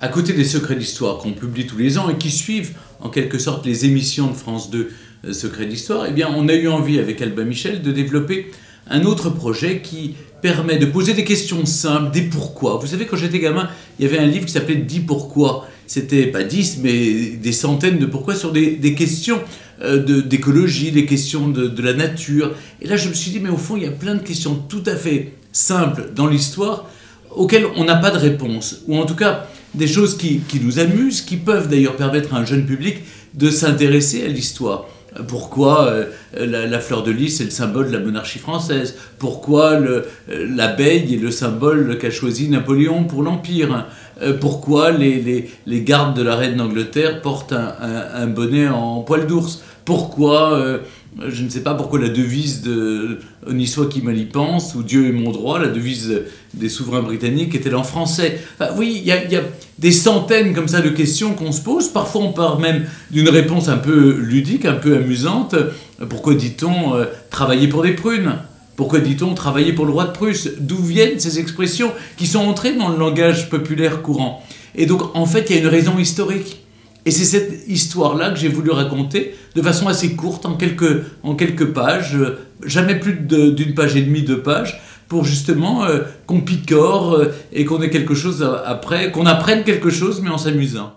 À côté des Secrets d'Histoire qu'on publie tous les ans et qui suivent en quelque sorte les émissions de France 2 Secrets d'Histoire, eh bien, on a eu envie avec Albin Michel de développer un autre projet qui permet de poser des questions simples, des pourquoi. Vous savez, quand j'étais gamin, il y avait un livre qui s'appelait « 10 pourquoi ». C'était pas 10, mais des centaines de pourquoi sur des questions d'écologie, des questions de la nature. Et là, je me suis dit, mais au fond, il y a plein de questions tout à fait simples dans l'histoire auxquelles on n'a pas de réponse, ou en tout cas des choses qui nous amusent, qui peuvent d'ailleurs permettre à un jeune public de s'intéresser à l'histoire. Pourquoi la fleur de lys est le symbole de la monarchie française? Pourquoi l'abeille est le symbole qu'a choisi Napoléon pour l'Empire? Pourquoi les gardes de la reine d'Angleterre portent un bonnet en poil d'ours? Pourquoi, je ne sais pas pourquoi la devise de « On y soit qui mal y pense » ou « Dieu est mon droit », la devise des souverains britanniques est-elle en français? Enfin, oui, il y a des centaines comme ça de questions qu'on se pose. Parfois on part même d'une réponse un peu ludique, un peu amusante. Pourquoi dit-on travailler pour des prunes? Pourquoi dit-on travailler pour le roi de Prusse? D'où viennent ces expressions qui sont entrées dans le langage populaire courant? Et donc en fait il y a une raison historique. Et c'est cette histoire-là que j'ai voulu raconter de façon assez courte, en quelques pages, jamais plus d'une page et demie, 2 pages, pour justement qu'on picore et qu'on ait quelque chose après, qu'on apprenne quelque chose mais en s'amusant.